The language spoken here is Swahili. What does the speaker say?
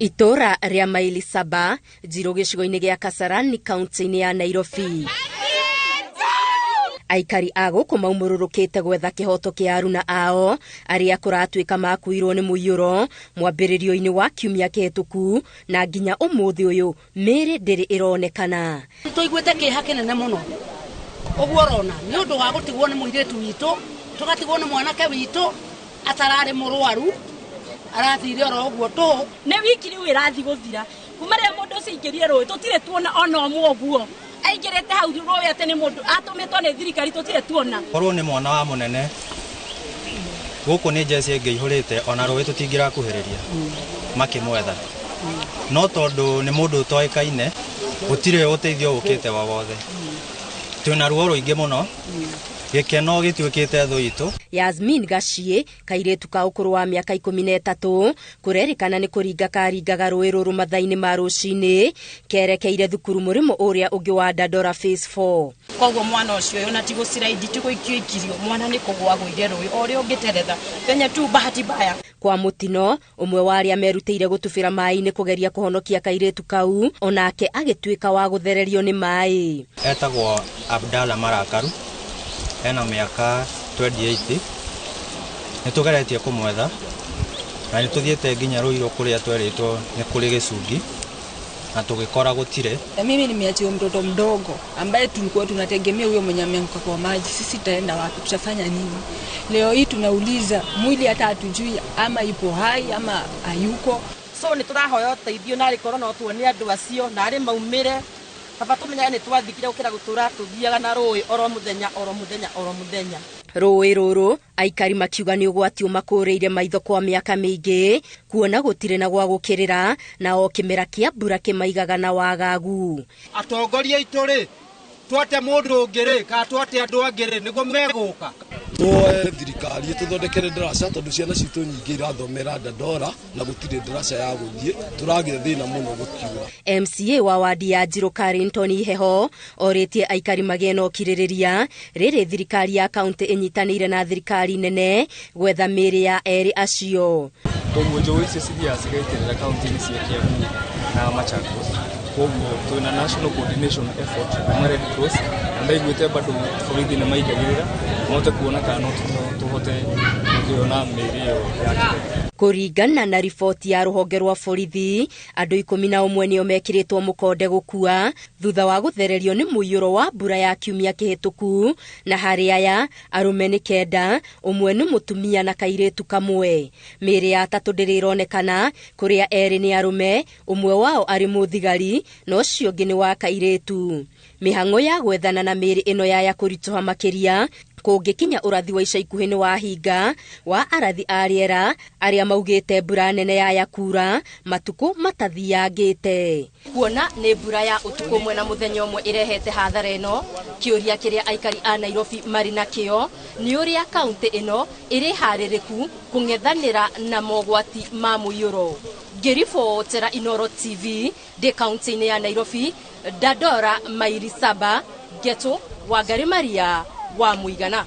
Itora ria maili saba jiro gicigo-ini gia Kasarani kaunti-ini ya Nairobi. Aikari ago kumaumururukite gwetha kihoto kia aruna ao aria kuratuika makuirwo ni muiyuro mwambiririo-ini wa kiumia kihituku na nginya umuthi uyu miri ndiri ironekana. Tuiguite kiha kinene muno uguo rona ni undu wa gutigwo ni muiritu witu tugatigwo ni mwanake witu atarari murwaru arathire oro uguo tu ne wiki riu irathi guthira kuma ria mundu ucingirie rui tutire tuona ona omwe uguo aingirete hau rui ate ni mundu atumitwo ni thirikari tutire tuona korwo ni mwana wa munene guku ni jesi ngeihurite ona rui tutingira kuhiriria makimwetha no tondu ni mundu utoikaine gutire uteithio ukite wa wothe tuna ruo ruingi muno gikeno gituikite thu itu. Yasmin Gashie kairetu ka ukuru wa miaka 13 kurerikana ni kuringa karingaga rui ruru mathaini ma rucini kerekeire thukuru murimo uria ungi wa Dandora phase 4. Koguo mwana ucio ona tigo siraidi tiguikio ikirio mwana ni kugwa guire rui ori ungiteretha penye tu bahati baya kwa mutino umwe wa aria merutire gutubira mai-ini kugeria kuhonokia kairetu kau onake agituika wa guthererio ni mai. Etagwo Abdalla Marakaru ena miaka 28 nitugeretie kumwetha na nituthiete nginya ruiro kuria tweritwo ni kuri gicungi na tugikora gutire. Mimi nimeacha mtoto mdogo ambaye tulikuwa tunategemea huyo mwenye ameanguka kwa maji. Sisi taenda wapi, tutafanya nini? Leo hii tunauliza mwili hata hatujui ama ipo hai ama hayuko. So ni turahoya uteithio na rikoro no tuone andu acio na ari maumire baba tumenya ni twathikire ukira gutura tuthiaga na rui oro muthenya oro muthenya oro muthenya. Rui ruru aikari makiuga ni ugwati umakureire maitho kwa miaka mingi kuona gutire na gwa gukirira na o kimera kia mbura kimaigaga na wagagu. Atongoria ituri twate mundu ungiri ka twate andu angiri nigo meguka thirikari tuthondekere ndarasa tondu ciana citu nyingi irathomera Dandora na gutire ndarasa ya guthie turagire thina muno gukiura. MCA wa wadi ya Njiro Carrington Iheho oritie aikari mageno kiririria riri thirikari ya kaunti inyitanire na thirikari nene gwetha miri ya eri acio. Tomujo ici cithia cigaitirira kaunti-ini cia Kiambu na Machakos koguo twina national coordination effort na Red Cross ndaiguite bado borithi ni maigagirira mote kuona kana tuhote kuona miri yake. Kuringana na riboti ya ruhonge rwa borithi andu 11 nio mekiritwo mukonde gukua thutha wa guthererio ni muiyuro wa mbura ya kiumia kihituku na hari aya arume ni 9 umwe ni mutumia na kairetu kamwe. Miri ya tatu ndirironekana kuria eri ni arume umwe wao ari muthigari no cio ngi ni wa kairetu. Mihango ya gwethana na miri ino ya kuritoha makiria kungikinya urathi wa ica ikuhi ni wa hinga wa arathi a riera aria maugite mbura nene ya kura matuku matathiangite. Kuona ni mbura ya utuku mwe na muthenya umwe irehete hathara ino kiuria kiria aikari a Nairobi mari na kio ni uria kaunti ino iri haririku kungethanira na mogwati ma muiyuro. Ngiribotera Inooro TV de kaunti-ini ya Nairobi, Dandora maili 7 Geto Wangari Maria wa Muigana.